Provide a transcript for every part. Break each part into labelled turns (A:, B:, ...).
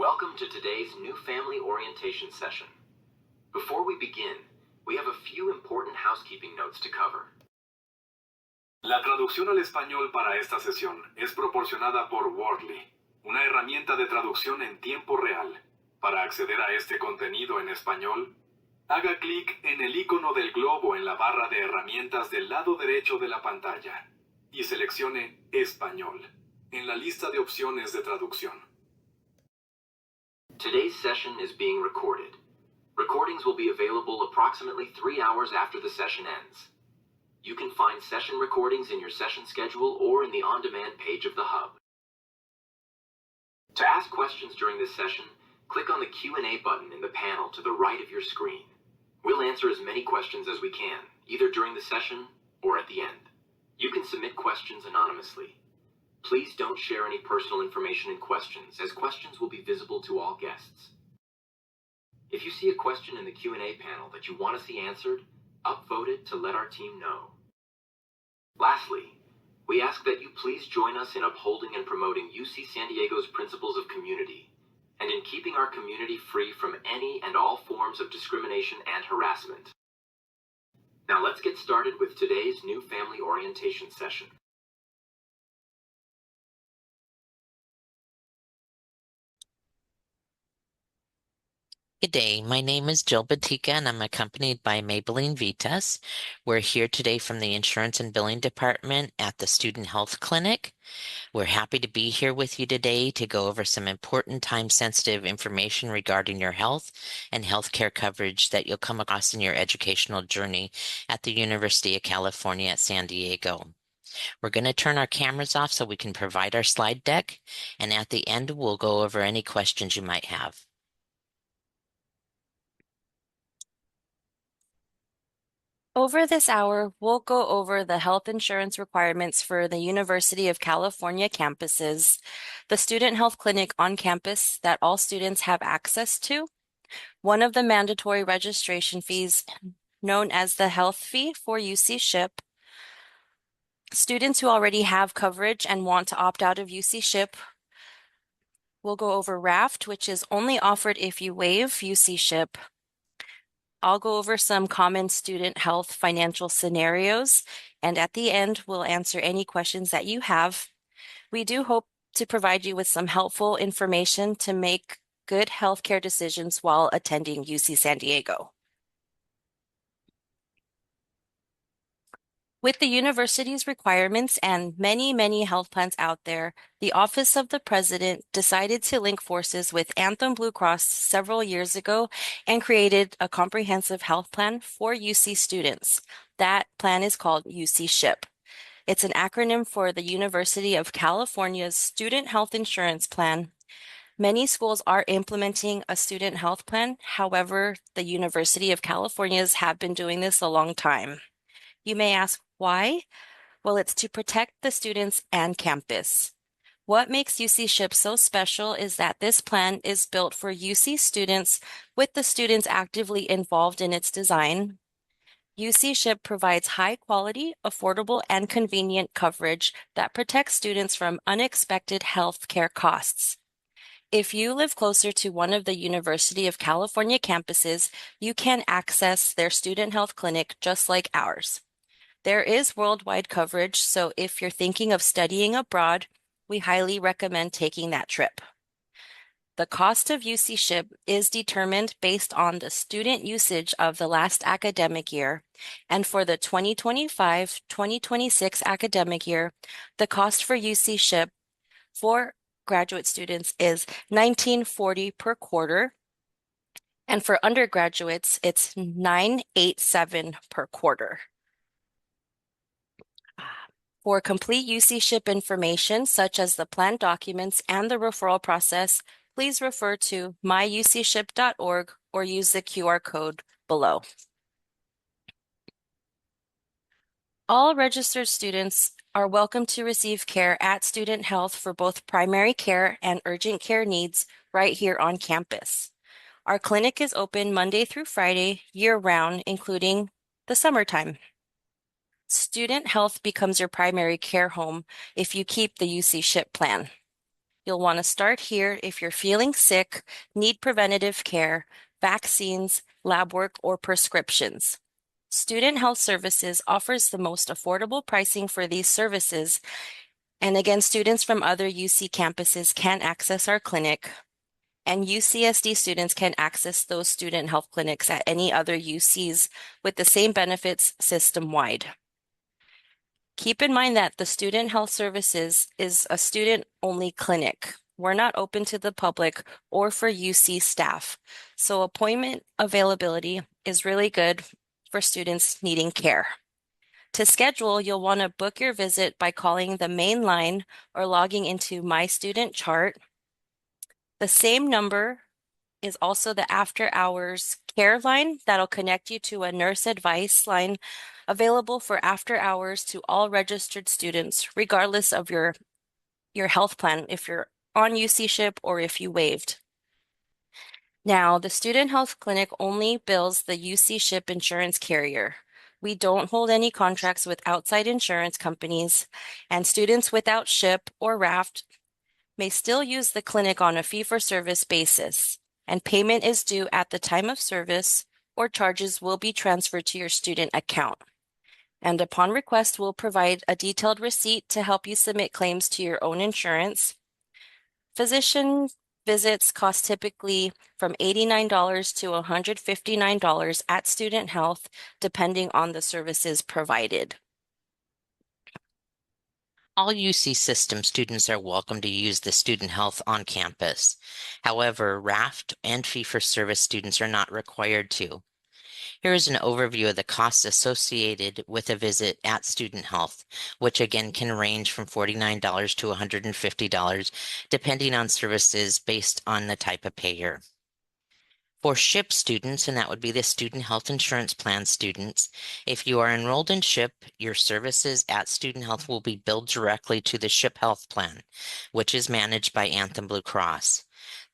A: Welcome to today's new family orientation session. Before we begin, we have a few important housekeeping notes to cover.
B: La traducción al español para esta sesión es proporcionada por Wordly, una herramienta de traducción en tiempo real. Para acceder a este contenido en español, haga clic en el icono del globo en la barra de herramientas del lado derecho de la pantalla y seleccione Español en la lista de opciones de traducción.
A: Today's session is being recorded. Recordings will be available approximately 3 hours after the session ends. You can find session recordings in your session schedule or in the on-demand page of the Hub. To ask questions during this session, click on the Q&A button in the panel to the right of your screen. We'll answer as many questions as we can, either during the session or at the end. You can submit questions anonymously. Please don't share any personal information in questions, as questions will be visible to all guests. If you see a question in the Q&A panel that you want to see answered, upvote it to let our team know. Lastly, we ask that you please join us in upholding and promoting UC San Diego's principles of community, and in keeping our community free from any and all forms of discrimination and harassment. Now let's get started with today's new family orientation session.
C: Good day. My name is Jill Batika, and I'm accompanied by Maybelline Vitas. We're here today from the Insurance and Billing Department at the Student Health Clinic. We're happy to be here with you today to go over some important time-sensitive information regarding your health and healthcare coverage that you'll come across in your educational journey at the University of California at San Diego. We're going to turn our cameras off so we can provide our slide deck, and at the end, we'll go over any questions you might have.
D: Over this hour, we'll go over the health insurance requirements for the University of California campuses, the student health clinic on campus that all students have access to, one of the mandatory registration fees known as the health fee for UC SHIP, students who already have coverage and want to opt out of UC SHIP. We'll go over RAFT, which is only offered if you waive UC SHIP. I'll go over some common student health financial scenarios, and at the end, we'll answer any questions that you have. We do hope to provide you with some helpful information to make good healthcare decisions while attending UC San Diego. With the university's requirements and many health plans out there, the Office of the President decided to link forces with Anthem Blue Cross several years ago and created a comprehensive health plan for UC students. That plan is called UC SHIP. It's an acronym for the University of California's Student Health Insurance Plan. Many schools are implementing a student health plan. However, the University of California's have been doing this a long time. You may ask, why? Well, it's to protect the students and campus. What makes UC SHIP so special is that this plan is built for UC students with the students actively involved in its design. UC SHIP provides high quality, affordable, and convenient coverage that protects students from unexpected health care costs. If you live closer to one of the University of California campuses, you can access their student health clinic just like ours. There is worldwide coverage, so if you're thinking of studying abroad, we highly recommend taking that trip. The cost of UC SHIP is determined based on the student usage of the last academic year, and for the 2025-2026 academic year, the cost for UC SHIP for graduate students is $19.40 per quarter, and for undergraduates, it's $987 per quarter. For complete UC SHIP information, such as the plan documents and the referral process, please refer to myucship.org or use the QR code below. All registered students are welcome to receive care at Student Health for both primary care and urgent care needs right here on campus. Our clinic is open Monday through Friday, year-round, including the summertime. Student Health becomes your primary care home if you keep the UC SHIP plan. You'll want to start here if you're feeling sick, need preventative care, vaccines, lab work, or prescriptions. Student Health Services offers the most affordable pricing for these services. And again, students from other UC campuses can access our clinic, and UCSD students can access those student health clinics at any other UCs with the same benefits system-wide. Keep in mind that the Student Health Services is a student-only clinic. We're not open to the public or for UC staff. So appointment availability is really good for students needing care. To schedule, you'll want to book your visit by calling the main line or logging into My Student Chart. The same number is also the after hours care line that'll connect you to a nurse advice line available for after hours to all registered students, regardless of your health plan, if you're on UC SHIP or if you waived. Now, the Student Health Clinic only bills the UC SHIP insurance carrier. We don't hold any contracts with outside insurance companies, and students without SHIP or RAFT may still use the clinic on a fee-for-service basis, and payment is due at the time of service or charges will be transferred to your student account. And upon request, we'll provide a detailed receipt to help you submit claims to your own insurance. Physician visits cost typically from $89 to $159 at Student Health, depending on the services provided.
C: All UC system students are welcome to use the Student Health on campus. However, RAFT and fee-for-service students are not required to. Here is an overview of the costs associated with a visit at Student Health, which again can range from $49 to $150, depending on services based on the type of payer. For SHIP students, and that would be the Student Health Insurance Plan students, if you are enrolled in SHIP, your services at Student Health will be billed directly to the SHIP Health Plan, which is managed by Anthem Blue Cross.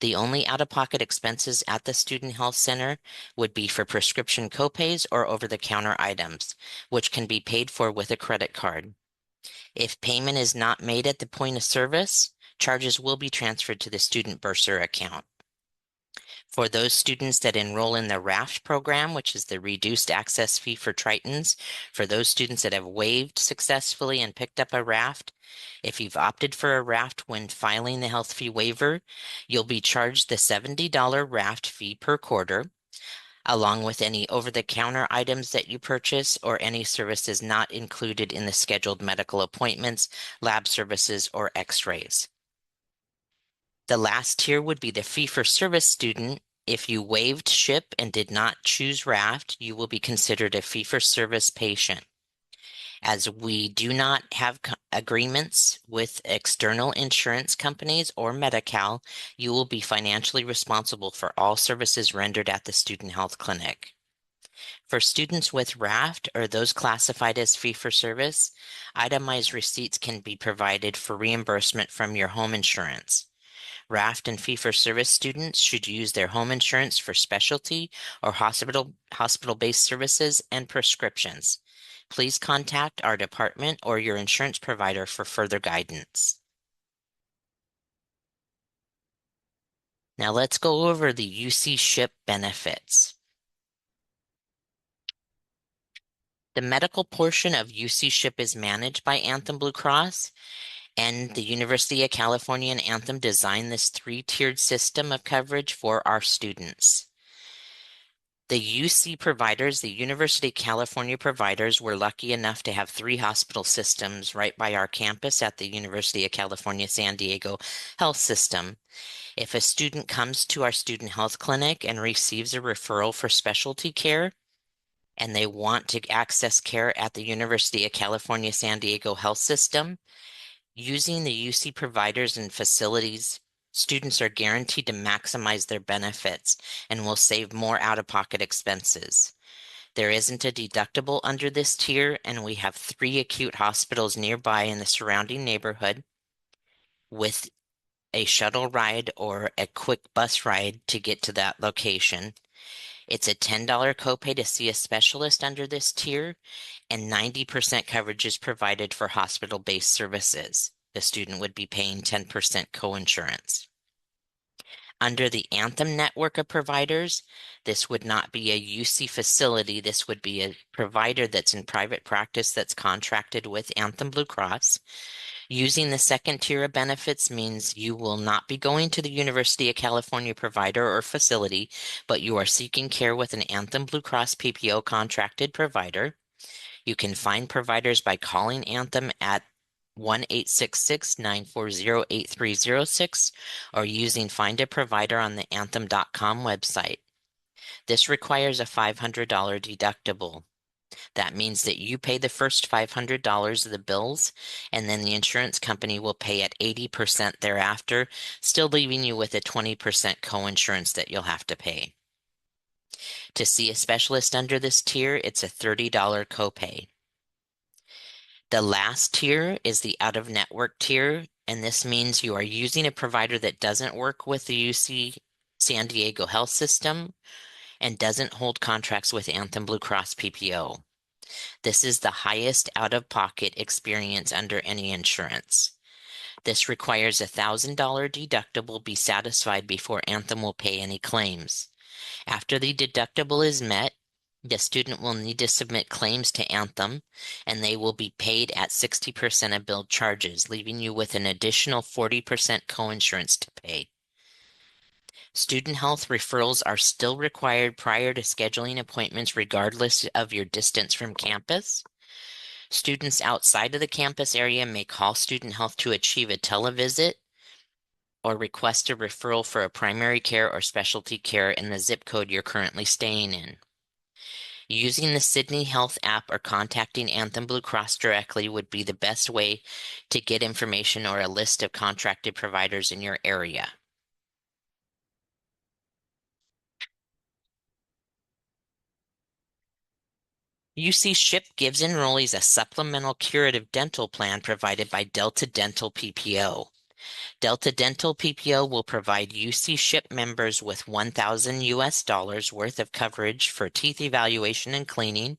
C: The only out-of-pocket expenses at the Student Health Center would be for prescription copays or over-the-counter items, which can be paid for with a credit card. If payment is not made at the point of service, charges will be transferred to the student bursar account. For those students that enroll in the RAFT program, which is the reduced access fee for Tritons, for those students that have waived successfully and picked up a RAFT, if you've opted for a RAFT when filing the health fee waiver, you'll be charged the $70 RAFT fee per quarter, along with any over-the-counter items that you purchase or any services not included in the scheduled medical appointments, lab services, or x-rays. The last tier would be the fee-for-service student. If you waived SHIP and did not choose RAFT, you will be considered a fee-for-service patient. As we do not have agreements with external insurance companies or Medi-Cal, you will be financially responsible for all services rendered at the Student Health Clinic. For students with RAFT or those classified as fee-for-service, itemized receipts can be provided for reimbursement from your home insurance. RAFT and fee-for-service students should use their home insurance for specialty or hospital-based services and prescriptions. Please contact our department or your insurance provider for further guidance. Now let's go over the UC SHIP benefits. The medical portion of UC SHIP is managed by Anthem Blue Cross, and the University of California and Anthem designed this three-tiered system of coverage for our students. The UC providers, the University of California providers, were lucky enough to have 3 hospital systems right by our campus at the University of California San Diego Health System. If a student comes to our student health clinic and receives a referral for specialty care, and they want to access care at the University of California San Diego Health System, using the UC providers and facilities, students are guaranteed to maximize their benefits and will save more out-of-pocket expenses. There isn't a deductible under this tier, and we have 3 acute hospitals nearby in the surrounding neighborhood with a shuttle ride or a quick bus ride to get to that location. It's a $10 copay to see a specialist under this tier, and 90% coverage is provided for hospital-based services. The student would be paying 10% coinsurance. Under the Anthem network of providers, this would not be a UC facility. This would be a provider that's in private practice that's contracted with Anthem Blue Cross. Using the second tier of benefits means you will not be going to the University of California provider or facility, but you are seeking care with an Anthem Blue Cross PPO contracted provider. You can find providers by calling Anthem at 1-866-940-8306 or using Find a Provider on the Anthem.com website. This requires a $500 deductible. That means that you pay the first $500 of the bills, and then the insurance company will pay at 80% thereafter, still leaving you with a 20% coinsurance that you'll have to pay. To see a specialist under this tier, it's a $30 copay. The last tier is the out-of-network tier, and this means you are using a provider that doesn't work with the UC San Diego Health System and doesn't hold contracts with Anthem Blue Cross PPO. This is the highest out-of-pocket experience under any insurance. This requires a $1,000 deductible be satisfied before Anthem will pay any claims. After the deductible is met, the student will need to submit claims to Anthem, and they will be paid at 60% of billed charges, leaving you with an additional 40% coinsurance to pay. Student health referrals are still required prior to scheduling appointments regardless of your distance from campus. Students outside of the campus area may call student health to achieve a televisit or request a referral for a primary care or specialty care in the zip code you're currently staying in. Using the Sydney Health app or contacting Anthem Blue Cross directly would be the best way to get information or a list of contracted providers in your area. UC SHIP gives enrollees a supplemental curative dental plan provided by Delta Dental PPO. Delta Dental PPO will provide UC SHIP members with $1,000 worth of coverage for teeth evaluation and cleaning,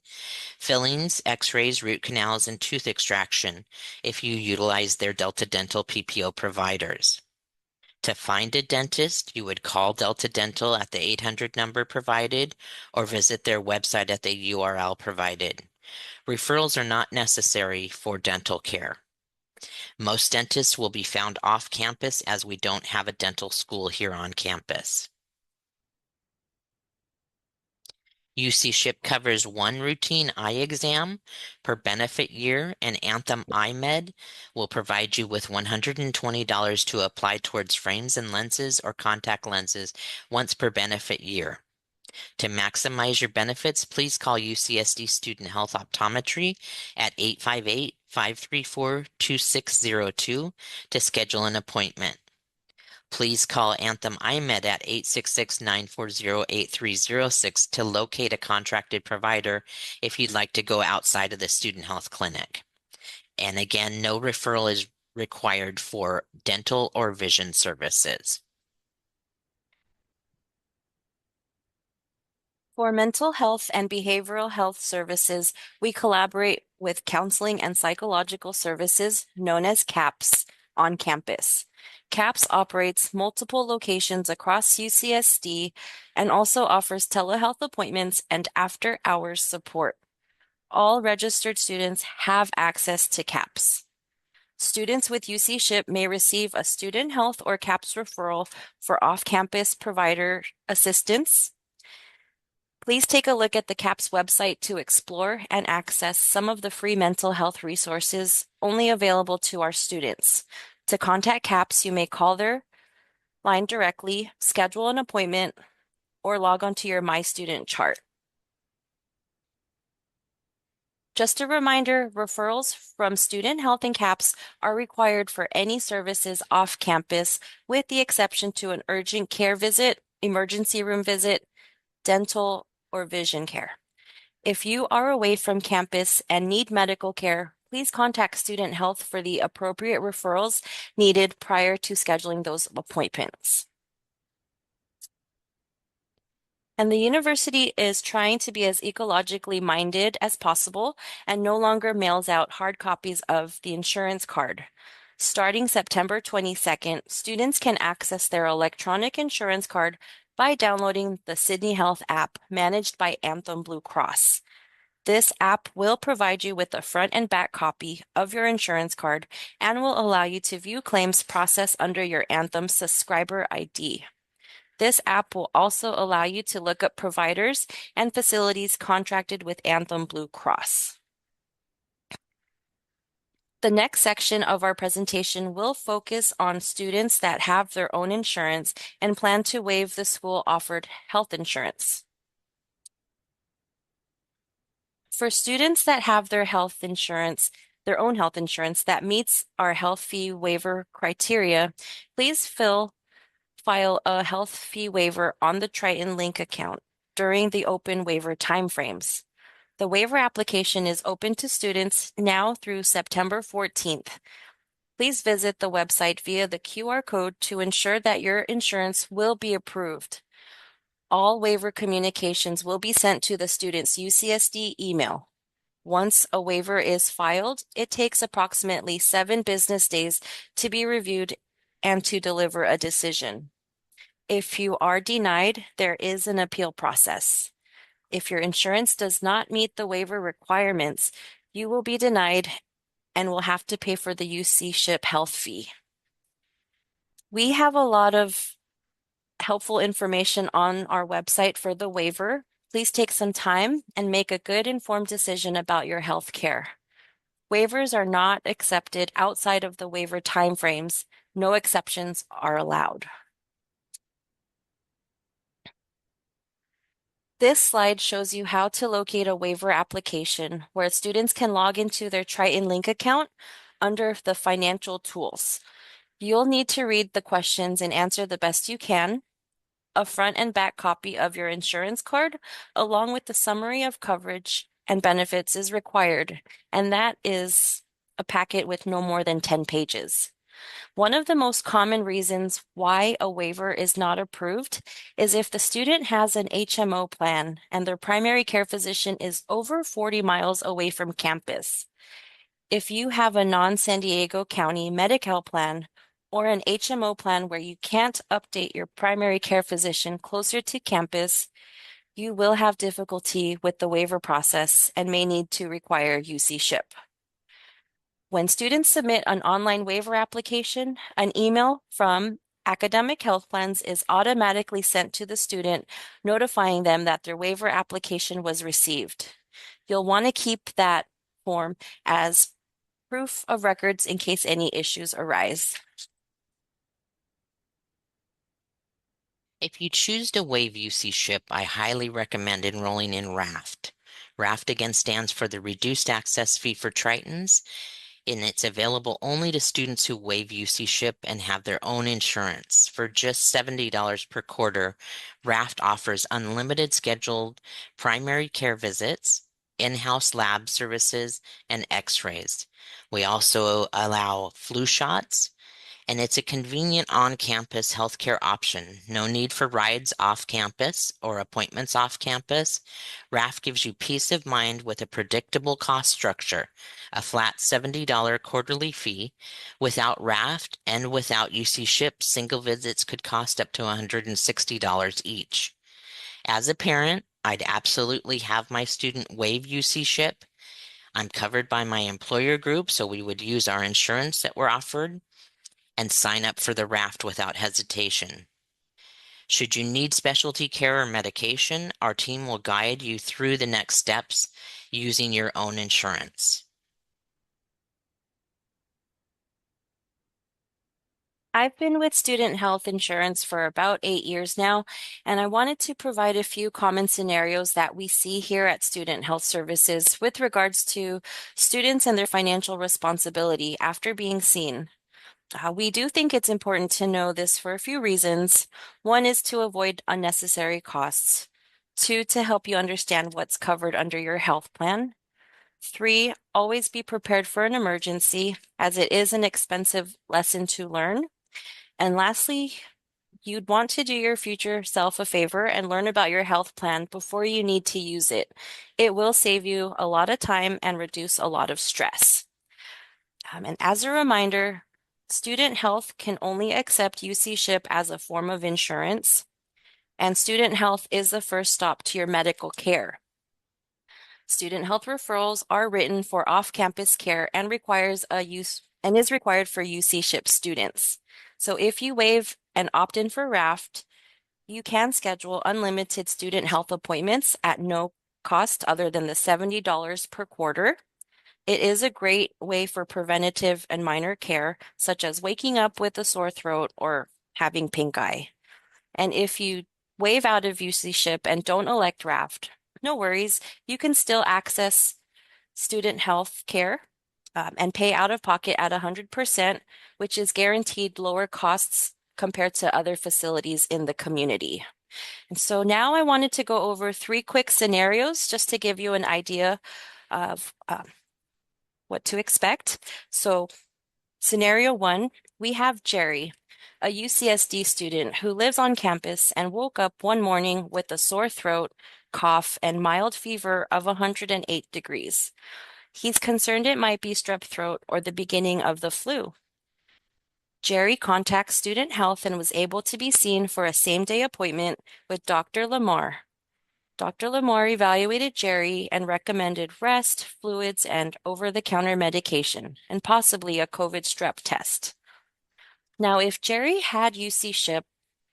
C: fillings, x-rays, root canals, and tooth extraction if you utilize their Delta Dental PPO providers. To find a dentist, you would call Delta Dental at the 800 number provided or visit their website at the URL provided. Referrals are not necessary for dental care. Most dentists will be found off campus as we don't have a dental school here on campus. UC SHIP covers one routine eye exam per benefit year, and Anthem iMed will provide you with $120 to apply towards frames and lenses or contact lenses once per benefit year. To maximize your benefits, please call UCSD Student Health Optometry at 858-534-2602 to schedule an appointment. Please call Anthem iMed at 866-940-8306 to locate a contracted provider if you'd like to go outside of the student health clinic. And again, no referral is required for dental or vision services.
D: For mental health and behavioral health services, we collaborate with Counseling and Psychological Services, known as CAPS, on campus. CAPS operates multiple locations across UCSD and also offers telehealth appointments and after-hours support. All registered students have access to CAPS. Students with UC SHIP may receive a student health or CAPS referral for off-campus provider assistance. Please take a look at the CAPS website to explore and access some of the free mental health resources only available to our students. To contact CAPS, you may call their line directly, schedule an appointment, or log onto your My Student chart. Just a reminder, referrals from student health and CAPS are required for any services off campus, with the exception to an urgent care visit, emergency room visit, dental, or vision care. If you are away from campus and need medical care, please contact student health for the appropriate referrals needed prior to scheduling those appointments. And the university is trying to be as ecologically minded as possible and no longer mails out hard copies of the insurance card. Starting September 22nd, students can access their electronic insurance card by downloading the Sydney Health app managed by Anthem Blue Cross. This app will provide you with a front and back copy of your insurance card and will allow you to view claims processed under your Anthem subscriber ID. This app will also allow you to look up providers and facilities contracted with Anthem Blue Cross. The next section of our presentation will focus on students that have their own insurance and plan to waive the school-offered health insurance. For students that have their own health insurance that meets our health fee waiver criteria, please file a health fee waiver on the Triton Link account during the open waiver timeframes. The waiver application is open to students now through September 14th. Please visit the website via the QR code to ensure that your insurance will be approved. All waiver communications will be sent to the student's UCSD email. Once a waiver is filed, it takes approximately 7 business days to be reviewed and to deliver a decision. If you are denied, there is an appeal process. If your insurance does not meet the waiver requirements, you will be denied and will have to pay for the UC SHIP health fee. We have a lot of helpful information on our website for the waiver. Please take some time and make a good informed decision about your health care. Waivers are not accepted outside of the waiver timeframes. No exceptions are allowed. This slide shows you how to locate a waiver application where students can log into their Triton Link account under the financial tools. You'll need to read the questions and answer the best you can. A front and back copy of your insurance card, along with the summary of coverage and benefits, is required, and that is a packet with no more than 10 pages. One of the most common reasons why a waiver is not approved is if the student has an HMO plan and their primary care physician is over 40 miles away from campus. If you have a non-San Diego County Medi-Cal plan or an HMO plan where you can't update your primary care physician closer to campus, you will have difficulty with the waiver process and may need to require UC SHIP. When students submit an online waiver application, an email from Academic Health Plans is automatically sent to the student, notifying them that their waiver application was received. You'll want to keep that form as proof of records in case any issues arise.
C: If you choose to waive UC SHIP, I highly recommend enrolling in RAFT. RAFT again stands for the Reduced Access Fee for Tritons, and it's available only to students who waive UC SHIP and have their own insurance. For just $70 per quarter, RAFT offers unlimited scheduled primary care visits, in-house lab services, and x-rays. We also allow flu shots, and it's a convenient on-campus healthcare option. No need for rides off campus or appointments off campus. RAFT gives you peace of mind with a predictable cost structure, a flat $70 quarterly fee. Without RAFT and without UC SHIP, single visits could cost up to $160 each. As a parent, I'd absolutely have my student waive UC SHIP. I'm covered by my employer group, so we would use our insurance that we're offered and sign up for the RAFT without hesitation. Should you need specialty care or medication, our team will guide you through the next steps using your own insurance.
D: I've been with student health insurance for about 8 years now, and I wanted to provide a few common scenarios that we see here at Student Health Services with regards to students and their financial responsibility after being seen. We do think it's important to know this for a few reasons. One is to avoid unnecessary costs. 2, to help you understand what's covered under your health plan. 3, always be prepared for an emergency, as it is an expensive lesson to learn. And lastly, you'd want to do your future self a favor and learn about your health plan before you need to use it. It will save you a lot of time and reduce a lot of stress. And as a reminder, Student Health can only accept UC Ship as a form of insurance, and Student Health is the first stop to your medical care. Student health referrals are written for off-campus care and is required for UC Ship students. So if you waive and opt in for RAFT, you can schedule unlimited student health appointments at no cost other than the $70 per quarter. It is a great way for preventative and minor care, such as waking up with a sore throat or having pink eye. And if you waive out of UC Ship and don't elect RAFT, no worries. You can still access student health care and pay out of pocket at 100%, which is guaranteed lower costs compared to other facilities in the community. And so now I wanted to go over 3 quick scenarios just to give you an idea of what to expect. So scenario 1, we have Jerry, a UCSD student who lives on campus and woke up one morning with a sore throat, cough, and mild fever of 108 degrees. He's concerned it might be strep throat or the beginning of the flu. Jerry contacts Student Health and was able to be seen for a same-day appointment with Dr. Lamar. Dr. Lamar evaluated Jerry and recommended rest, fluids, and over-the-counter medication, and possibly a COVID strep test. Now, if Jerry had UC Ship,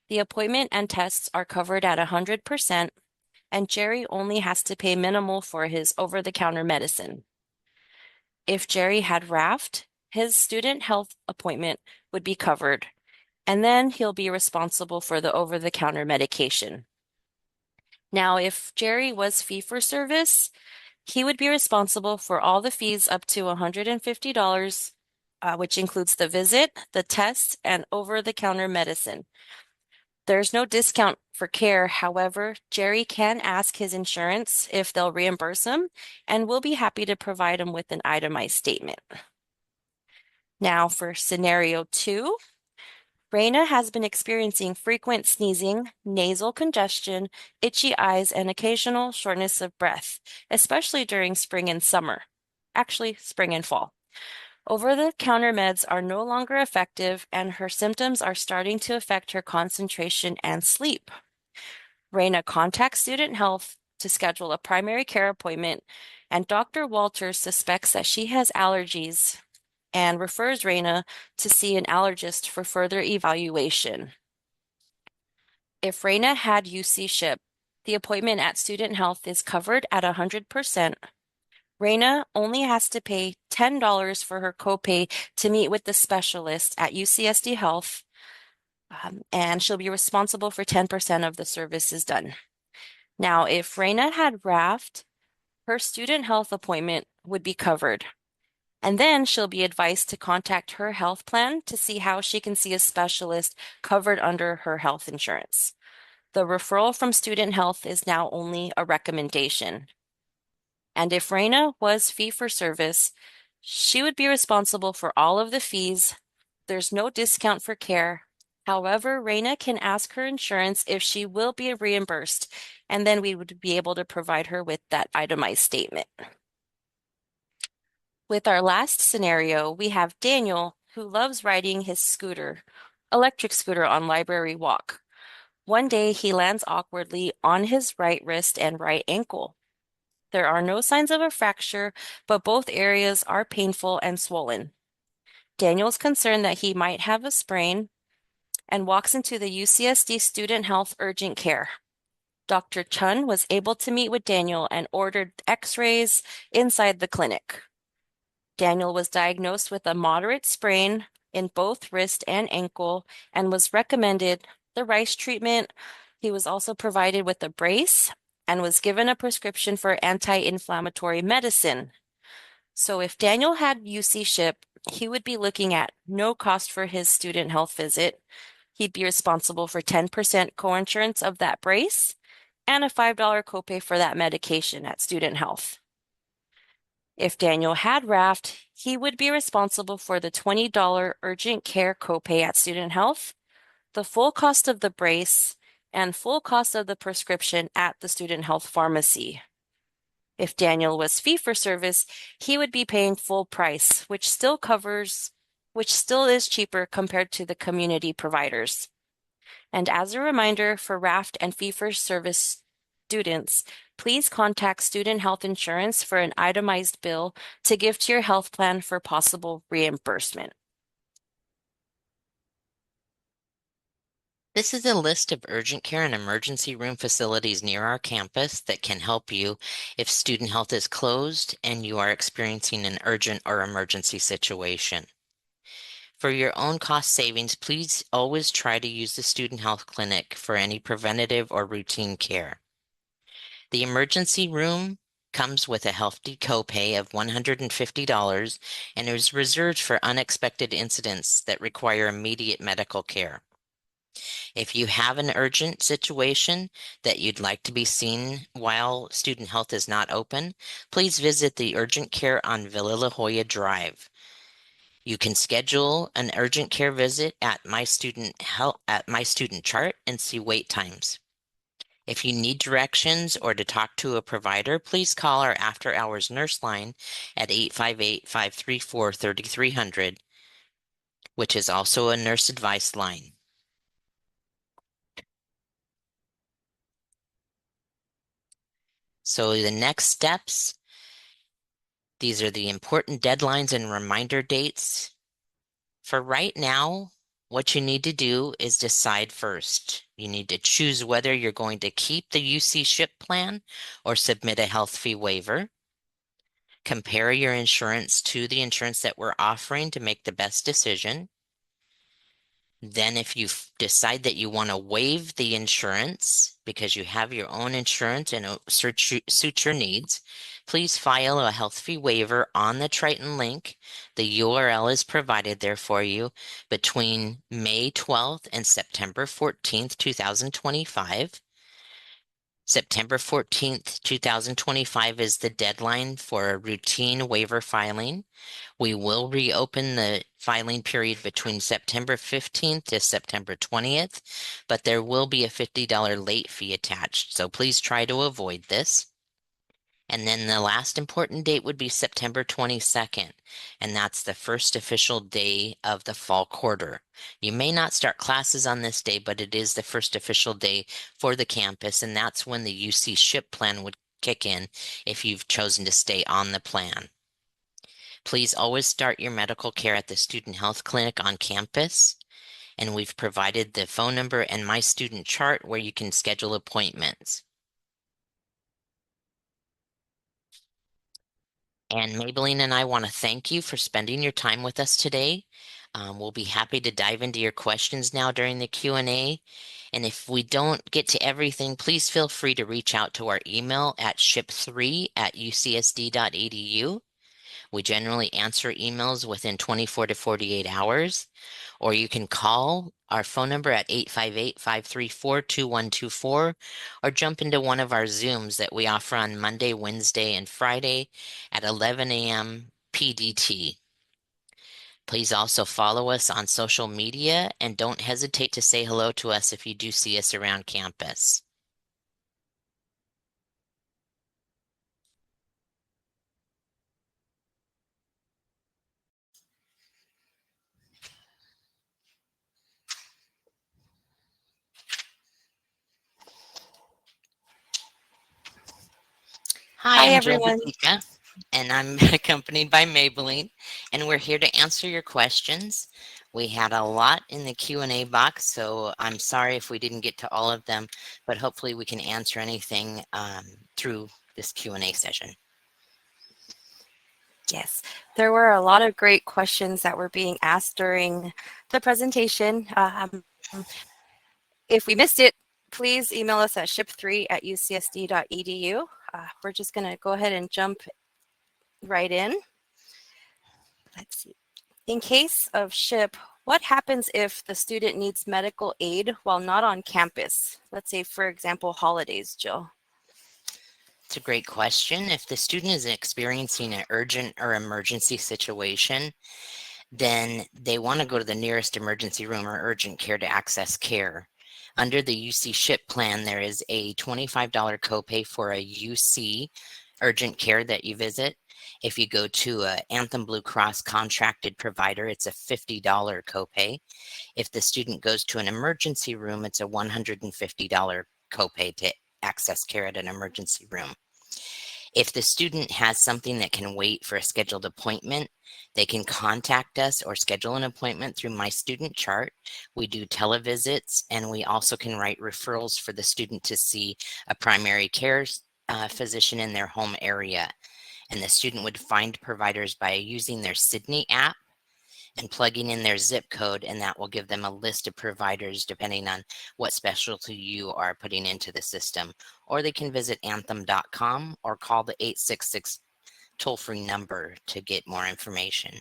D: the appointment and tests are covered at 100%, and Jerry only has to pay minimal for his over-the-counter medicine. If Jerry had RAFT, his student health appointment would be covered, and then he'll be responsible for the over-the-counter medication. Now, if Jerry was fee-for-service, he would be responsible for all the fees up to $150, which includes the visit, the test, and over-the-counter medicine. There's no discount for care. However, Jerry can ask his insurance if they'll reimburse him, and we'll be happy to provide him with an itemized statement. Now for scenario 2, Raina has been experiencing frequent sneezing, nasal congestion, itchy eyes, and occasional shortness of breath, especially during spring and summer. Actually, spring and fall. Over-the-counter meds are no longer effective, and her symptoms are starting to affect her concentration and sleep. Raina contacts Student Health to schedule a primary care appointment, and Dr. Walters suspects that she has allergies and refers Raina to see an allergist for further evaluation. If Raina had UC Ship, the appointment at Student Health is covered at 100%. Raina only has to pay $10 for her copay to meet with the specialist at UCSD Health, and she'll be responsible for 10% of the services done. Now, if Raina had RAFT, her student health appointment would be covered, and then she'll be advised to contact her health plan to see how she can see a specialist covered under her health insurance. The referral from Student Health is now only a recommendation. And if Raina was fee-for-service, she would be responsible for all of the fees. There's no discount for care. However, Raina can ask her insurance if she will be reimbursed, and then we would be able to provide her with that itemized statement. With our last scenario, we have Daniel, who loves riding his electric scooter on Library Walk. One day, he lands awkwardly on his right wrist and right ankle. There are no signs of a fracture, but both areas are painful and swollen. Daniel's concerned that he might have a sprain and walks into the UCSD Student Health Urgent Care. Dr. Chun was able to meet with Daniel and ordered x-rays inside the clinic. Daniel was diagnosed with a moderate sprain in both wrist and ankle and was recommended the RICE treatment. He was also provided with a brace and was given a prescription for anti-inflammatory medicine. So if Daniel had UC Ship, he would be looking at no cost for his student health visit. He'd be responsible for 10% coinsurance of that brace and a $5 copay for that medication at Student Health. If Daniel had RAFT, he would be responsible for the $20 urgent care copay at Student Health, the full cost of the brace, and full cost of the prescription at the Student Health pharmacy. If Daniel was fee-for-service, he would be paying full price, which still covers which still is cheaper compared to the community providers. And as a reminder for RAFT and fee-for-service students, please contact Student Health Insurance for an itemized bill to give to your health plan for possible reimbursement.
C: This is a list of urgent care and emergency room facilities near our campus that can help you if student health is closed and you are experiencing an urgent or emergency situation. For your own cost savings, please always try to use the student health clinic for any preventative or routine care. The emergency room comes with a hefty copay of $150 and is reserved for unexpected incidents that require immediate medical care. If you have an urgent situation that you'd like to be seen while student health is not open, please visit the urgent care on Villa La Jolla Drive. You can schedule an urgent care visit at My Student Chart and see wait times. If you need directions or to talk to a provider, please call our after-hours nurse line at 858-534-3300, which is also a nurse advice line. So the next steps, these are the important deadlines and reminder dates. For right now, what you need to do is decide first. You need to choose whether you're going to keep the UC SHIP plan or submit a health fee waiver. Compare your insurance to the insurance that we're offering to make the best decision. Then if you decide that you want to waive the insurance because you have your own insurance and it suits your needs, please file a health fee waiver on the Triton link. The URL is provided there for you between May 12th and September 14th, 2025. September 14th, 2025 is the deadline for a routine waiver filing. We will reopen the filing period between September 15th to September 20th, but there will be a $50 late fee attached, so please try to avoid this. And then the last important date would be September 22nd, and that's the first official day of the fall quarter. You may not start classes on this day, but it is the first official day for the campus, and that's when the UC SHIP plan would kick in if you've chosen to stay on the plan. Please always start your medical care at the Student Health Clinic on campus, and we've provided the phone number and My Student Chart where you can schedule appointments. And Maybelline and I want to thank you for spending your time with us today. We'll be happy to dive into your questions now during the Q&A. And if we don't get to everything, please feel free to reach out to our email at ship3@ucsd.edu. We generally answer emails within 24 to 48 hours, or you can call our phone number at 858-534-2124, or jump into one of our Zooms that we offer on Monday, Wednesday, and Friday at 11 a.m. PDT. Please also follow us on social media and don't hesitate to say hello to us if you do see us around campus. Hi, I'm Jill
D: everyone.
C: Batika, and I'm accompanied by Maybelline, and we're here to answer your questions. We had a lot in the Q&A box, so I'm sorry if we didn't get to all of them, but hopefully we can answer anything through this Q&A session.
D: Yes, there were a lot of great questions that were being asked during the presentation. If we missed it, please email us at ship3@ucsd.edu. We're just going to go ahead and jump right in. Let's see. In case of SHIP, what happens if the student needs medical aid while not on campus? Let's say, for example, holidays, Jill.
C: It's a great question. If the student is experiencing an urgent or emergency situation, then they want to go to the nearest emergency room or urgent care to access care. Under the UC SHIP plan, there is a $25 copay for a UC urgent care that you visit. If you go to a Anthem Blue Cross contracted provider, it's a $50 copay. If the student goes to an emergency room, it's a $150 copay to access care at an emergency room. If the student has something that can wait for a scheduled appointment, they can contact us or schedule an appointment through My Student Chart. We do televisits, and we also can write referrals for the student to see a primary care physician in their home area. And the student would find providers by using their Sydney app and plugging in their zip code, and that will give them a list of providers depending on what specialty you are putting into the system. Or they can visit anthem.com or call the 866 toll-free number to get more information.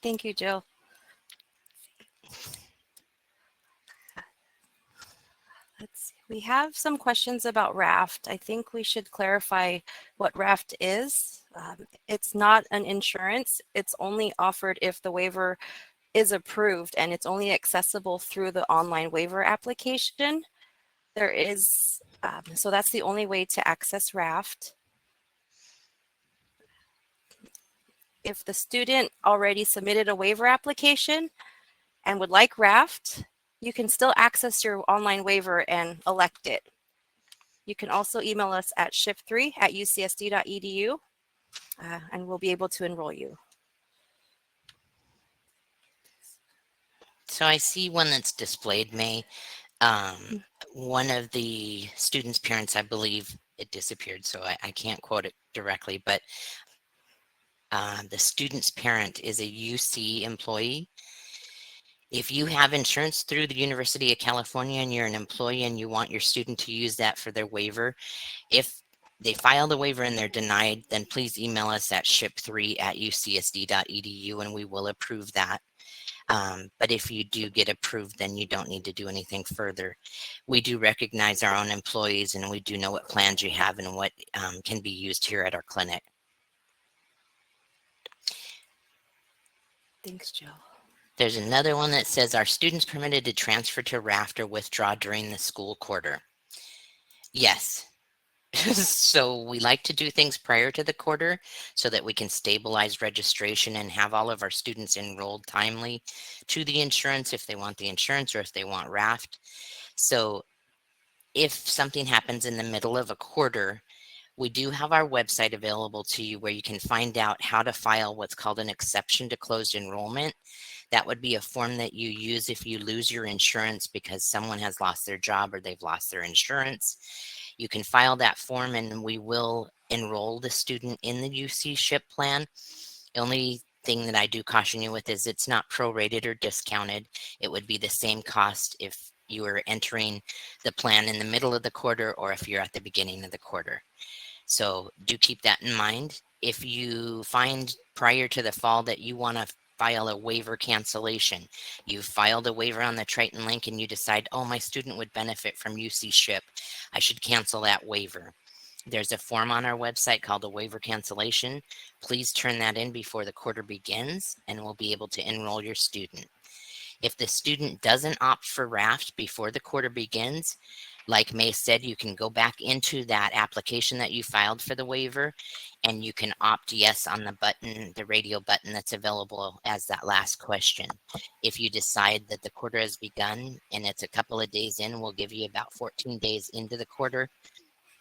D: Thank you, Jill. Let's see. We have some questions about RAFT. I think we should clarify what RAFT is. It's not an insurance. It's only offered if the waiver is approved, and it's only accessible through the online waiver application. There is, so that's the only way to access RAFT. If the student already submitted a waiver application and would like RAFT, you can still access your online waiver and elect it. You can also email us at ship3@ucsd.edu, and we'll be able to enroll you.
C: So I see one that's displayed, May. One of the students' parents, I believe it disappeared, so I can't quote it directly, but the student's parent is a UC employee. If you have insurance through the University of California and you're an employee and you want your student to use that for their waiver, if they file the waiver and they're denied, then please email us at ship3@ucsd.edu and we will approve that. But if you do get approved, then you don't need to do anything further. We do recognize our own employees, and we do know what plans you have and what can be used here at our clinic.
D: Thanks, Jill.
C: There's another one that says, are students permitted to transfer to RAFT or withdraw during the school quarter? Yes. So we like to do things prior to the quarter so that we can stabilize registration and have all of our students enrolled timely to the insurance if they want the insurance or if they want RAFT. So if something happens in the middle of a quarter, we do have our website available to you where you can find out how to file what's called an exception to closed enrollment. That would be a form that you use if you lose your insurance because someone has lost their job or they've lost their insurance. You can file that form and we will enroll the student in the UC SHIP plan. The only thing that I do caution you with is it's not prorated or discounted. It would be the same cost if you were entering the plan in the middle of the quarter or if you're at the beginning of the quarter. So do keep that in mind. If you find prior to the fall that you want to file a waiver cancellation, you filed a waiver on the Triton link and you decide, oh, my student would benefit from UC SHIP, I should cancel that waiver. There's a form on our website called a waiver cancellation. Please turn that in before the quarter begins and we'll be able to enroll your student. If the student doesn't opt for RAFT before the quarter begins, like May said, you can go back into that application that you filed for the waiver and you can opt yes on the button, the radio button that's available as that last question. If you decide that the quarter has begun and it's a couple of days in, we'll give you about 14 days into the quarter.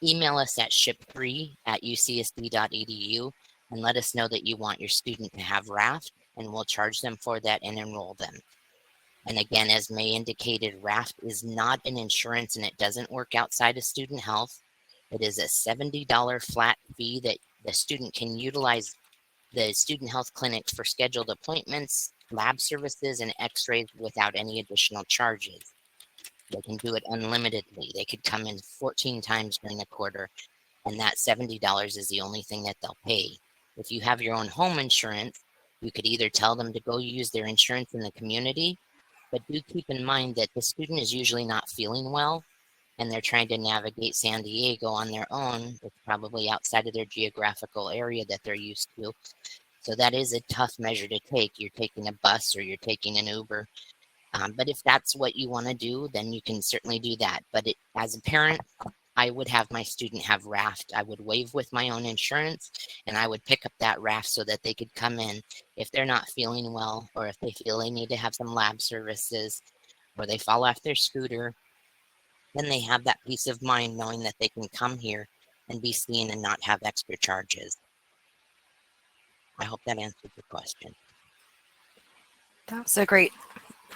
C: Email us at ship3@ucsd.edu and let us know that you want your student to have RAFT and we'll charge them for that and enroll them. And again, as May indicated, RAFT is not an insurance and it doesn't work outside of student health. It is a $70 flat fee that the student can utilize the student health clinic for scheduled appointments, lab services, and x-rays without any additional charges. They can do it unlimitedly. They could come in 14 times during the quarter, and that $70 is the only thing that they'll pay. If you have your own home insurance, you could either tell them to go use their insurance in the community, but do keep in mind that the student is usually not feeling well and they're trying to navigate San Diego on their own. It's probably outside of their geographical area that they're used to. So that is a tough measure to take. You're taking a bus or you're taking an Uber. But if that's what you want to do, then you can certainly do that. But as a parent, I would have my student have raft. I would waive with my own insurance, and I would pick up that raft so that they could come in if they're not feeling well, or if they feel they need to have some lab services, or they fall off their scooter. Then they have that peace of mind knowing that they can come here and be seen and not have extra charges. I hope that answered your question.
D: That was a great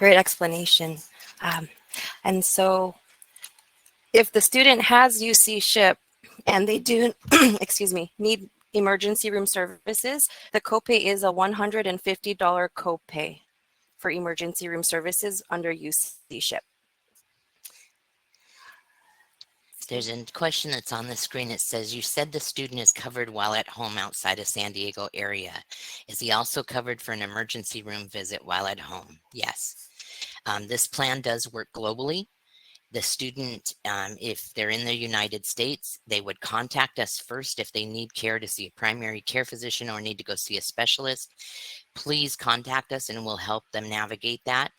D: explanation. And so if the student has UC SHIP and they do, excuse me, need emergency room services, the copay is a $150 copay for emergency room services under UC SHIP.
C: There's a question that's on the screen. It says, you said the student is covered while at home outside of San Diego area. Is he also covered for an emergency room visit while at home? Yes. This plan does work globally. The student, if they're in the United States, they would contact us first if they need care to see a primary care physician or need to go see a specialist. Please contact us and we'll help them navigate that.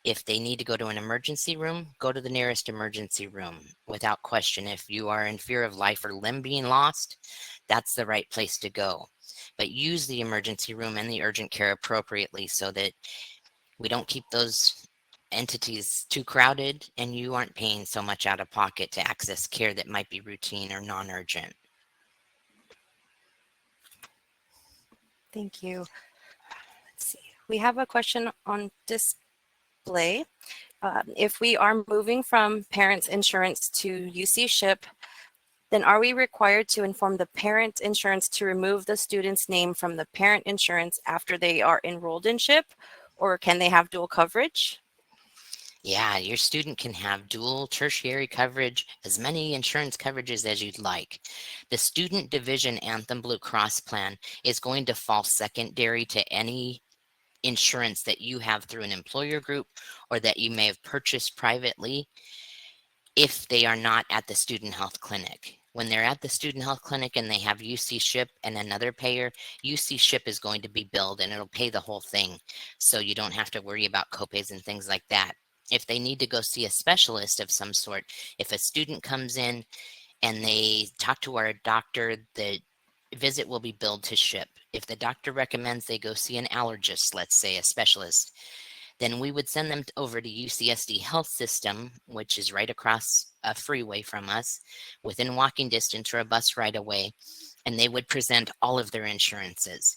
C: If they need to go to an emergency room, go to the nearest emergency room without question. If you are in fear of life or limb being lost, that's the right place to go. But use the emergency room and the urgent care appropriately so that we don't keep those entities too crowded and you aren't paying so much out of pocket to access care that might be routine or non-urgent.
D: Thank you. Let's see. We have a question on display. If we are moving from parents' insurance to UC SHIP, then are we required to inform the parent insurance to remove the student's name from the parent insurance after they are enrolled in SHIP, or can they have dual coverage?
C: Yeah, your student can have dual tertiary coverage, as many insurance coverages as you'd like. The Student Division Anthem Blue Cross plan is going to fall secondary to any insurance that you have through an employer group or that you may have purchased privately if they are not at the student health clinic. When they're at the student health clinic and they have UC SHIP and another payer, UC SHIP is going to be billed and it'll pay the whole thing. So you don't have to worry about copays and things like that. If they need to go see a specialist of some sort, if a student comes in and they talk to our doctor, the visit will be billed to SHIP. If the doctor recommends they go see an allergist, let's say a specialist, then we would send them over to UCSD Health System, which is right across a freeway from us, within walking distance or a bus ride away, and they would present all of their insurances.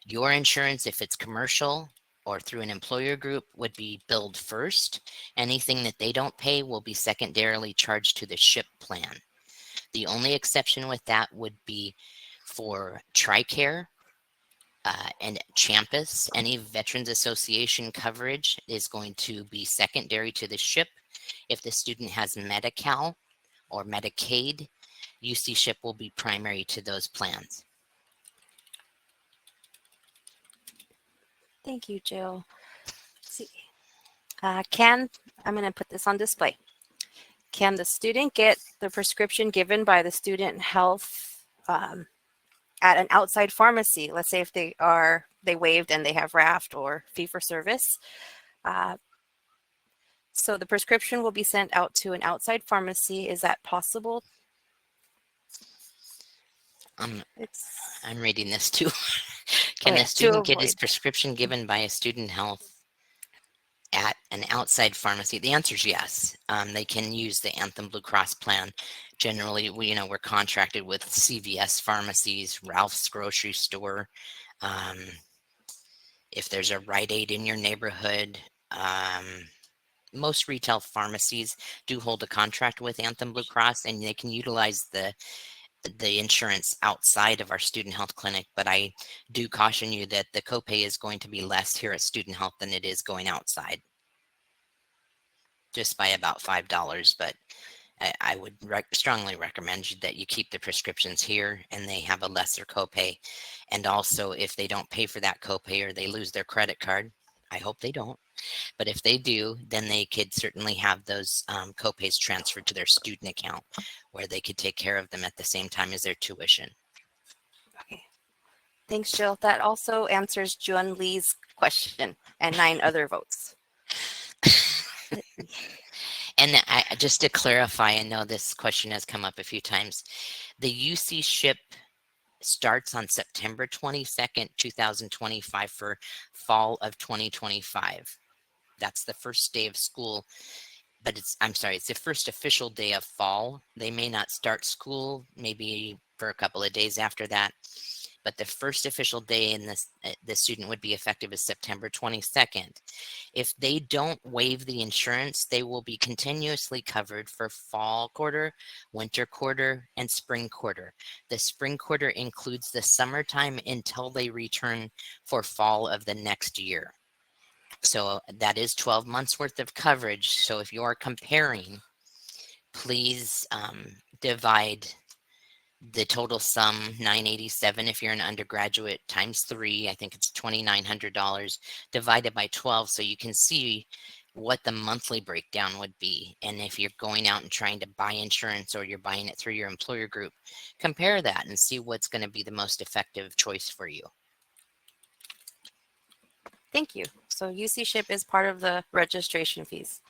C: Your insurance, if it's commercial or through an employer group, would be billed first. Anything that they don't pay will be secondarily charged to the SHIP plan. The only exception with that would be for TRICARE and Champus. Any Veterans Association coverage is going to be secondary to the SHIP. If the student has Medi-Cal or Medicaid, UC SHIP will be primary to those plans.
D: Thank you, Jill. Let's see. I'm going to put this on display. Can the student get the prescription given by the student health at an outside pharmacy? Let's say if they waived and they have RAFT or fee for service. So the prescription will be sent out to an outside pharmacy. Is that possible?
C: I'm reading this too. Can a student get his prescription given by a student health at an outside pharmacy? The answer is yes. They can use the Anthem Blue Cross plan. Generally, we're contracted with CVS pharmacies, Ralph's grocery store. If there's a Rite Aid in your neighborhood, most retail pharmacies do hold a contract with Anthem Blue Cross, and they can utilize the insurance outside of our student health clinic. But I do caution you that the copay is going to be less here at student health than it is going outside, just by about $5. But I would strongly recommend that you keep the prescriptions here and they have a lesser copay. And also, if they don't pay for that copay or they lose their credit card, I hope they don't, but if they do, then they could certainly have those copays transferred to their student account where they could take care of them at the same time as their tuition.
D: Okay. Thanks, Jill. That also answers Juan Lee's question and 9 other votes.
C: And just to clarify, I know this question has come up a few times. The UC SHIP starts on September 22nd, 2025 for fall of 2025. That's the first day of school, but I'm sorry, it's the first official day of fall. They may not start school maybe for a couple of days after that, but the first official day in this, the student would be effective is September 22nd. If they don't waive the insurance, they will be continuously covered for fall quarter, winter quarter, and spring quarter. The spring quarter includes the summertime until they return for fall of the next year. So that is 12 months worth of coverage. So if you're comparing, please divide the total sum, $987 if you're an undergraduate, times 3, I think it's $2,900, divided by 12, so you can see what the monthly breakdown would be. And if you're going out and trying to buy insurance or you're buying it through your employer group, compare that and see what's going to be the most effective choice for you.
D: Thank you. So UC SHIP is part of the registration fees.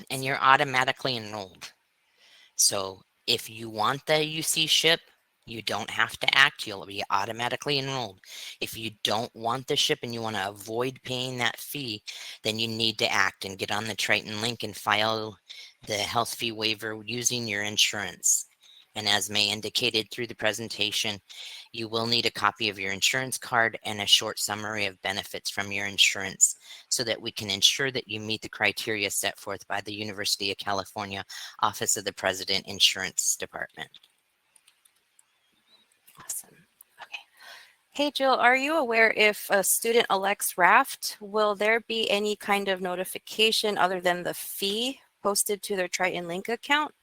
C: And you're automatically enrolled. So if you want the UC SHIP, you don't have to act. You'll be automatically enrolled. If you don't want the SHIP and you want to avoid paying that fee, then you need to act and get on the Triton link and file the health fee waiver using your insurance. And as May indicated through the presentation, you will need a copy of your insurance card and a short summary of benefits from your insurance so that we can ensure that you meet the criteria set forth by the University of California Office of the President Insurance Department.
D: Awesome. Okay. Hey, Jill, are you aware if a student elects RAFT, will there be any kind of notification other than the fee posted to their Triton Link account?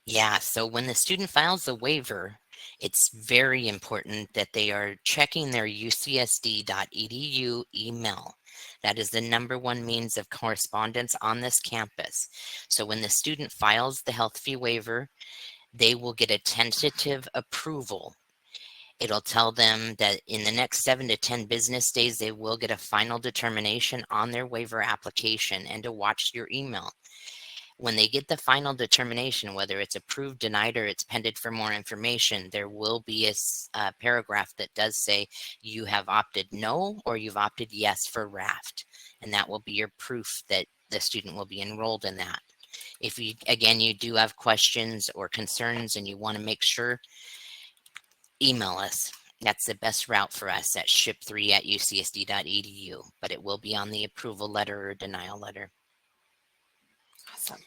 C: Yeah, so when the student files the waiver, it's very important that they are checking their ucsd.edu email. That is the #1 means of correspondence on this campus. So when the student files the health fee waiver, they will get a tentative approval. It'll tell them that in the next 7 to 10 business days, they will get a final determination on their waiver application and to watch your email. When they get the final determination, whether it's approved, denied, or it's pending for more information, there will be a paragraph that does say you have opted no or you've opted yes for RAFT. And that will be your proof that the student will be enrolled in that. If you, again, you do have questions or concerns and you want to make sure, email us. That's the best route for us at ship3@ucsd.edu, but it will be on the approval letter or denial letter.
D: Awesome.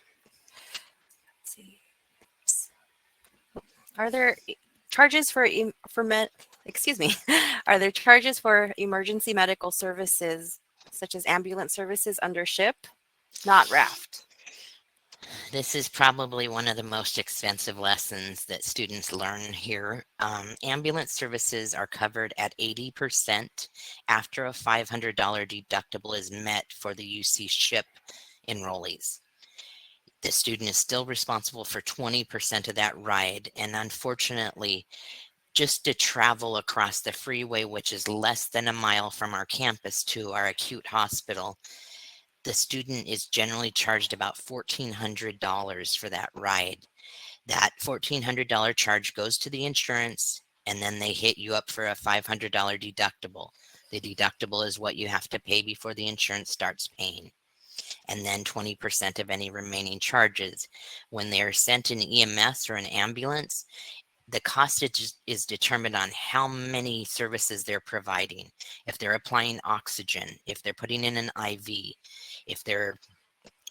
D: Let's see. Are there charges for are there charges for emergency medical services such as ambulance services under SHIP? Not RAFT.
C: This is probably one of the most expensive lessons that students learn here. Ambulance services are covered at 80% after a $500 deductible is met for the UC SHIP enrollees. The student is still responsible for 20% of that ride, and unfortunately, just to travel across the freeway, which is less than a mile from our campus to our acute hospital, the student is generally charged about $1,400 for that ride. That $1,400 charge goes to the insurance, and then they hit you up for a $500 deductible. The deductible is what you have to pay before the insurance starts paying. And then 20% of any remaining charges. When they're sent an EMS or an ambulance, the cost is determined on how many services they're providing. If they're applying oxygen, if they're putting in an IV, if they're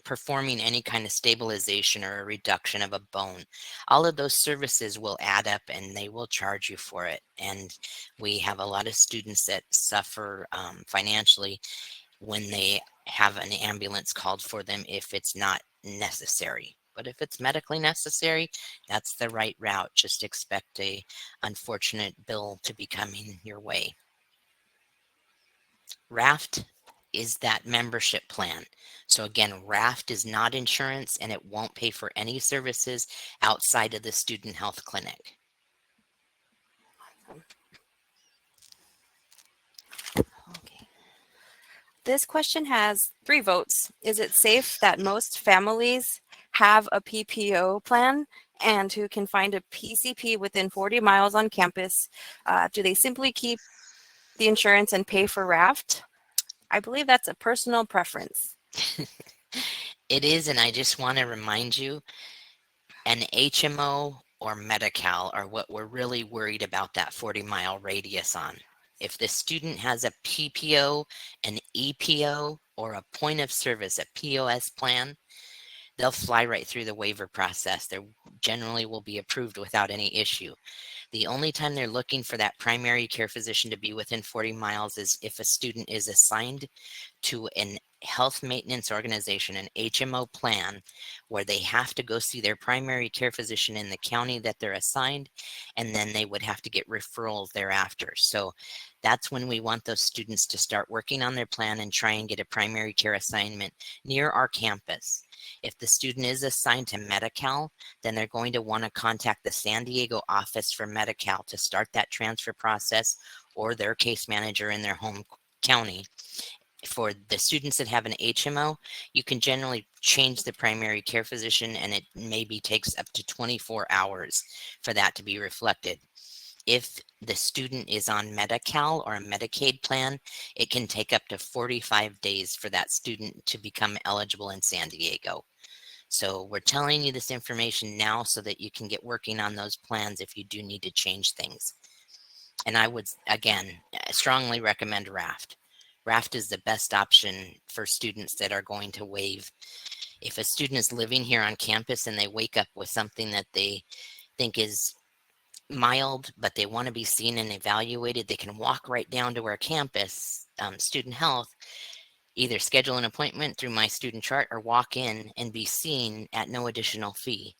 C: performing any kind of stabilization or a reduction of a bone, all of those services will add up and they will charge you for it. And we have a lot of students that suffer financially when they have an ambulance called for them if it's not necessary. But if it's medically necessary, that's the right route. Just expect a unfortunate bill to be coming your way. RAFT is that membership plan. So again, RAFT is not insurance and it won't pay for any services outside of the student health clinic.
D: Okay. This question has 3 votes. Is it safe that most families have a PPO plan and who can find a PCP within 40 miles on campus? Do they simply keep the insurance and pay for raft? I believe that's a personal preference.
C: It is, and I just want to remind you, an HMO or Medi-Cal are what we're really worried about that 40-mile radius on. If the student has a PPO, an EPO, or a point of service, a POS plan, they'll fly right through the waiver process. They generally will be approved without any issue. The only time they're looking for that primary care physician to be within 40 miles is if a student is assigned to an health maintenance organization, an HMO plan, where they have to go see their primary care physician in the county that they're assigned, and then they would have to get referrals thereafter. So that's when we want those students to start working on their plan and try and get a primary care assignment near our campus. If the student is assigned to Medi-Cal, then they're going to want to contact the San Diego office for Medi-Cal to start that transfer process, or their case manager in their home county. For the students that have an HMO, you can generally change the primary care physician, and it maybe takes up to 24 hours for that to be reflected. If the student is on Medi-Cal or a Medicaid plan, it can take up to 45 days for that student to become eligible in San Diego. So we're telling you this information now so that you can get working on those plans if you do need to change things. And I would, again, strongly recommend RAFT. RAFT is the best option for students that are going to waive. If a student is living here on campus and they wake up with something that they think is mild, but they want to be seen and evaluated, they can walk right down to our campus, student health, either schedule an appointment through My Student Chart or walk in and be seen at no additional fee.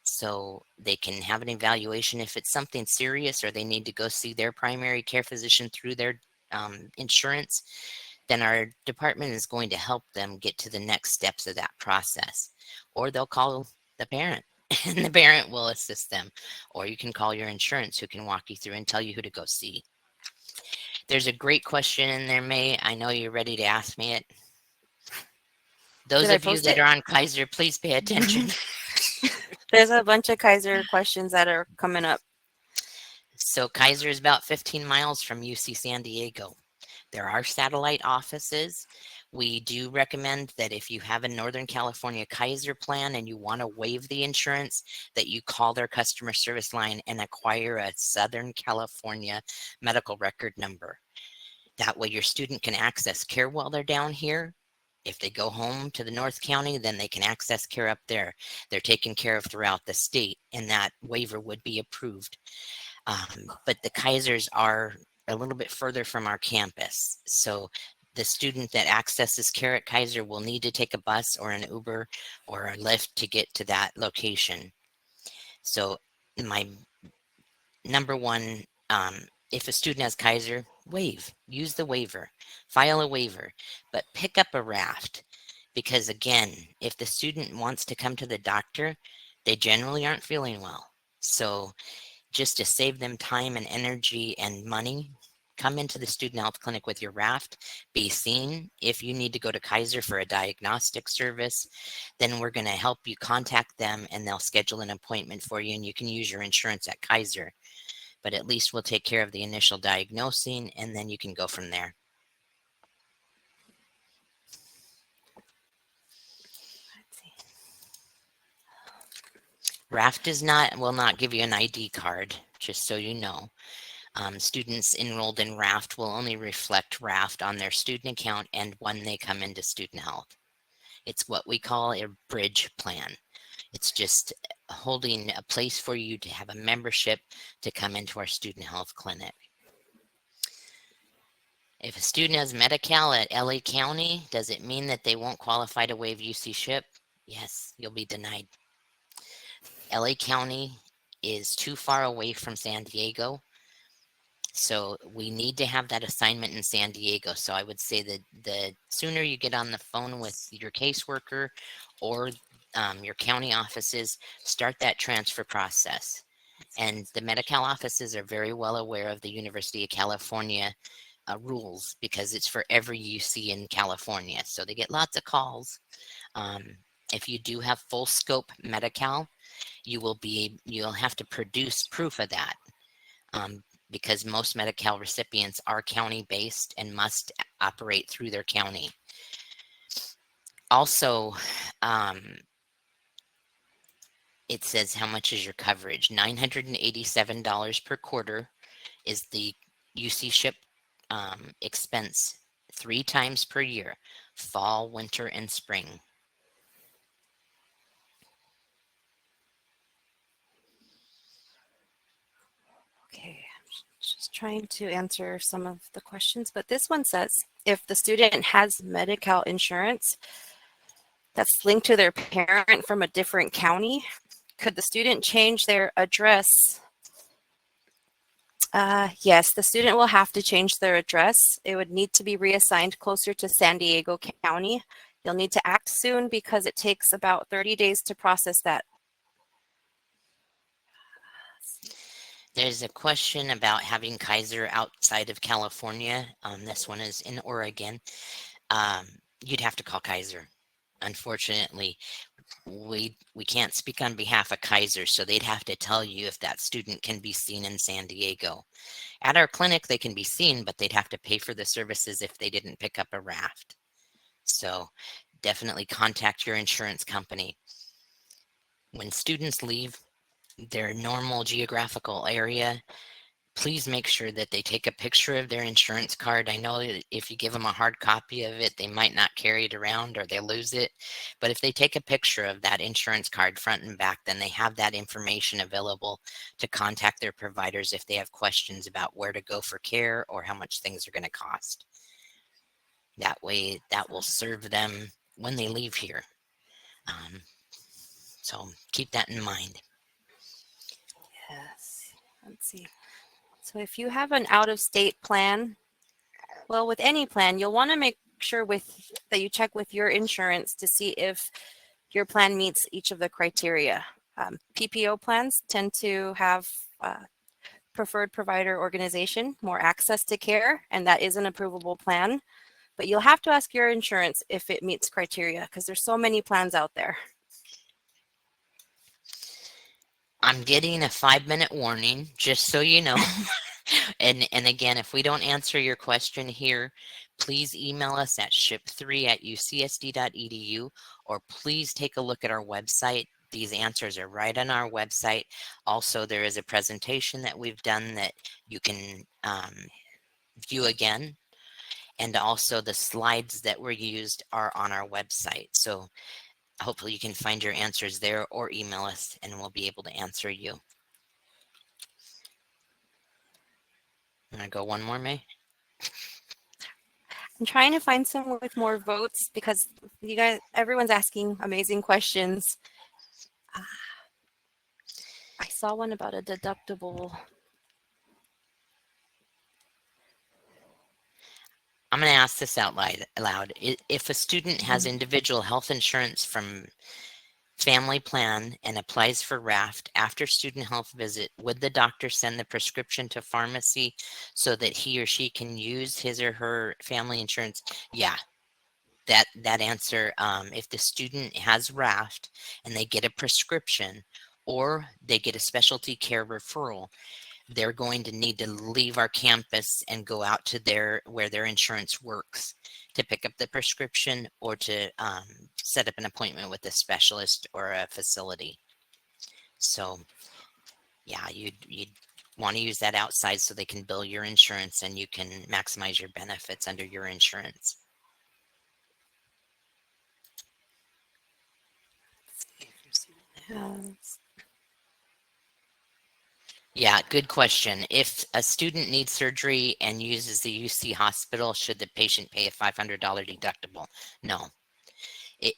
C: So they can have an evaluation if it's something serious or they need to go see their primary care physician through their insurance, then our department is going to help them get to the next steps of that process. Or they'll call the parent and the parent will assist them. Or you can call your insurance who can walk you through and tell you who to go see. There's a great question in there, May. I know you're ready to ask me it. Those
D: Did I
C: of you
D: post
C: that
D: it?
C: are on Kaiser, please pay attention.
D: There's a bunch of Kaiser questions that are coming up.
C: So Kaiser is about 15 miles from UC San Diego. There are satellite offices. We do recommend that if you have a Northern California Kaiser plan and you want to waive the insurance, that you call their customer service line and acquire a Southern California medical record number. That way your student can access care while they're down here. If they go home to the North County, then they can access care up there. They're taken care of throughout the state, and that waiver would be approved. But the Kaisers are a little bit further from our campus. So the student that accesses care at Kaiser will need to take a bus or an Uber or a Lyft to get to that location. So my number one, if a student has Kaiser, waive, use the waiver, file a waiver, but pick up a raft. Because again, if the student wants to come to the doctor, they generally aren't feeling well. So just to save them time and energy and money, come into the student health clinic with your raft, be seen. If you need to go to Kaiser for a diagnostic service, then we're going to help you contact them and they'll schedule an appointment for you and you can use your insurance at Kaiser. But at least we'll take care of the initial diagnosing and then you can go from there. RAFT will not give you an ID card, just so you know. Students enrolled in RAFT will only reflect RAFT on their student account and when they come into student health. It's what we call a bridge plan. It's just holding a place for you to have a membership to come into our student health clinic. If a student has Medi-Cal at LA County, does it mean that they won't qualify to waive UC SHIP? Yes, you'll be denied. LA County is too far away from San Diego. So we need to have that assignment in San Diego. So I would say that the sooner you get on the phone with your caseworker or your county offices, start that transfer process. And the Medi-Cal offices are very well aware of the University of California rules because it's for every UC in California. So they get lots of calls. If you do have full scope Medi-Cal, you'll have to produce proof of that. Because most Medi-Cal recipients are county-based and must operate through their county. Also, it says how much is your coverage. $987 per quarter is the UC ship expense 3 times per year, fall, winter, and spring.
D: Okay, I'm just trying to answer some of the questions, but this one says, if the student has Medi-Cal insurance that's linked to their parent from a different county, could the student change their address? Yes, the student will have to change their address. It would need to be reassigned closer to San Diego County. You'll need to act soon because it takes about 30 days to process that.
C: There's a question about having Kaiser outside of California. This one is in Oregon. You'd have to call Kaiser. Unfortunately, we can't speak on behalf of Kaiser, so they'd have to tell you if that student can be seen in San Diego. At our clinic, they can be seen, but they'd have to pay for the services if they didn't pick up a raft. So definitely contact your insurance company. When students leave their normal geographical area, please make sure that they take a picture of their insurance card. I know that if you give them a hard copy of it, they might not carry it around or they lose it. But if they take a picture of that insurance card front and back, then they have that information available to contact their providers if they have questions about where to go for care or how much things are going to cost. That way, that will serve them when they leave here. So keep that in mind.
D: Yes, let's see. So if you have an out-of-state plan, well, with any plan, you'll want to make sure that you check with your insurance to see if your plan meets each of the criteria. PPO plans tend to have preferred provider organization, more access to care, and that is an approvable plan. But you'll have to ask your insurance if it meets criteria because there's so many plans out there.
C: I'm getting a 5-minute warning, just so you know. And again, if we don't answer your question here, please email us at ship3@ucsd.edu, or please take a look at our website. These answers are right on our website. Also, there is a presentation that we've done that you can view again. And also the slides that were used are on our website. So hopefully you can find your answers there or email us and we'll be able to answer you. I'm going to go one more, May.
D: I'm trying to find some with more votes because you guys, everyone's asking amazing questions. I saw one about a deductible.
C: I'm going to ask this out loud. If a student has individual health insurance from family plan and applies for RAFT after student health visit, would the doctor send the prescription to pharmacy so that he or she can use his or her family insurance? Yeah, that answer. If the student has RAFT and they get a prescription or they get a specialty care referral, they're going to need to leave our campus and go out to where their insurance works to pick up the prescription or to set up an appointment with a specialist or a facility. So yeah, you'd want to use that outside so they can bill your insurance and you can maximize your benefits under your insurance. Yeah, good question. If a student needs surgery and uses the UC hospital, should the patient pay a $500 deductible? No.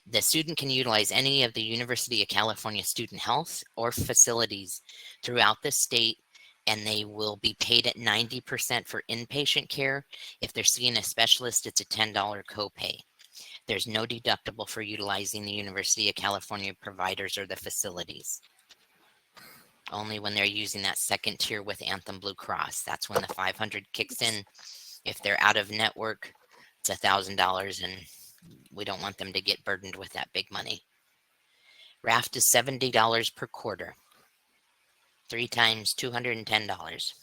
C: The student can utilize any of the University of California student health or facilities throughout the state, and they will be paid at 90% for inpatient care. If they're seeing a specialist, it's a $10 copay. There's no deductible for utilizing the University of California providers or the facilities. Only when they're using that second tier with Anthem Blue Cross. That's when the $500 kicks in If they're out of network, it's $1,000, and we don't want them to get burdened with that big money. RAFT is $70 per quarter. 3 times $210.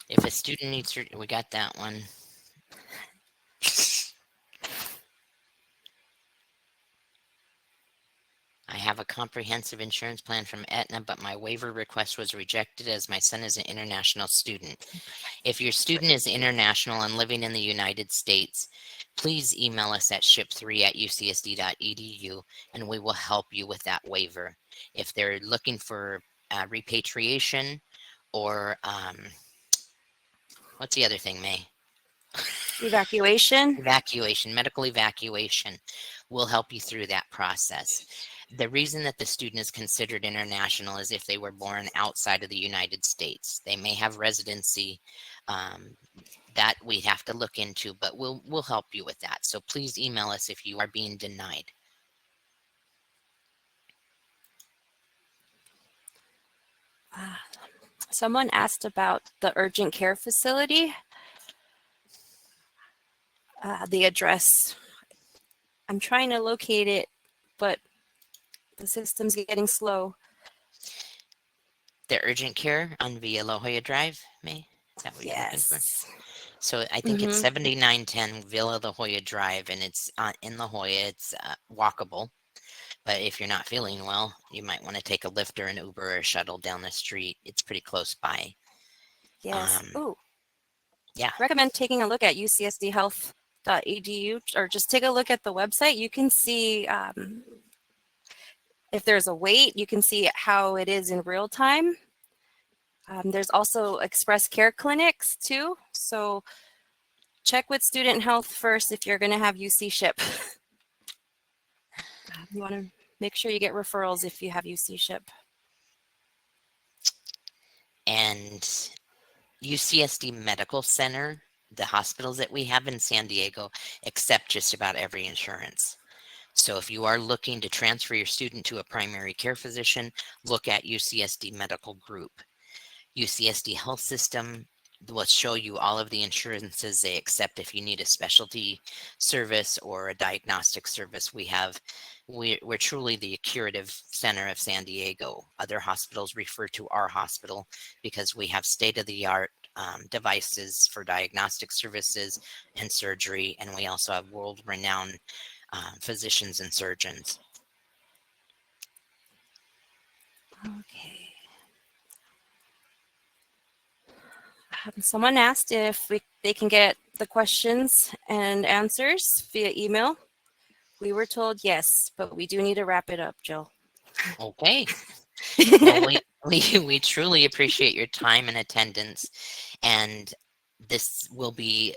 C: If a student needs, we got that one. I have a comprehensive insurance plan from Aetna, but my waiver request was rejected as my son is an international student. If your student is international and living in the United States, please email us at ship3@ucsd.edu and we will help you with that waiver. If they're looking for repatriation or what's the other thing, May?
D: Evacuation.
C: Evacuation, medical evacuation, will help you through that process. The reason that the student is considered international is if they were born outside of the United States. They may have residency that we have to look into, but we'll help you with that. So please email us if you are being denied.
D: Someone asked about the urgent care facility. The address. I'm trying to locate it, but the system's getting slow.
C: The urgent care on Villa La Jolla Drive, May? Is that what you're looking for?
D: Yes.
C: So I think it's 7910 Villa La Jolla Drive, and it's in La Jolla. It's walkable. But if you're not feeling well, you might want to take a Lyft or an Uber or a shuttle down the street. It's pretty close by.
D: Yes. Ooh.
C: Yeah.
D: Recommend taking a look at ucsdhealth.edu or just take a look at the website. You can see if there's a wait, you can see how it is in real time. There's also express care clinics too. So check with Student Health first if you're going to have UC Ship. You want to make sure you get referrals if you have UC Ship.
C: And UCSD Medical Center, the hospitals that we have in San Diego, accept just about every insurance. So if you are looking to transfer your student to a primary care physician, look at UCSD Medical Group. UCSD Health System will show you all of the insurances they accept if you need a specialty service or a diagnostic service. We're truly the curative center of San Diego. Other hospitals refer to our hospital because we have state-of-the-art devices for diagnostic services and surgery, and we also have world-renowned physicians and surgeons.
D: Okay. Someone asked if they can get the questions and answers via email. We were told yes, but we do need to wrap it up, Jill.
C: Okay. Well, we truly appreciate your time and attendance, and this will be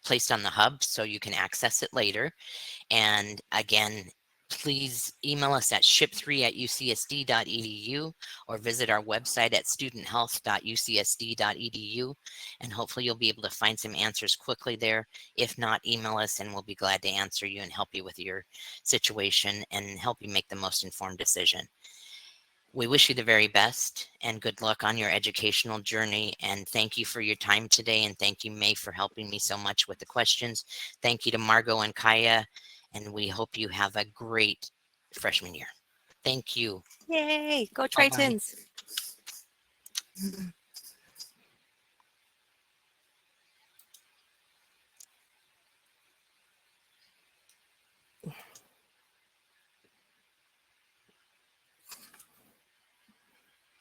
C: placed on the hub so you can access it later. And again, please email us at ship3@ucsd.edu or visit our website at studenthealth.ucsd.edu, and hopefully you'll be able to find some answers quickly there. If not, email us and we'll be glad to answer you and help you with your situation and help you make the most informed decision. We wish you the very best and good luck on your educational journey. And thank you for your time today. And thank you, May, for helping me so much with the questions. Thank you to Margot and Kaya. And we hope you have a great freshman year. Thank you.
D: Yay, go Tritons.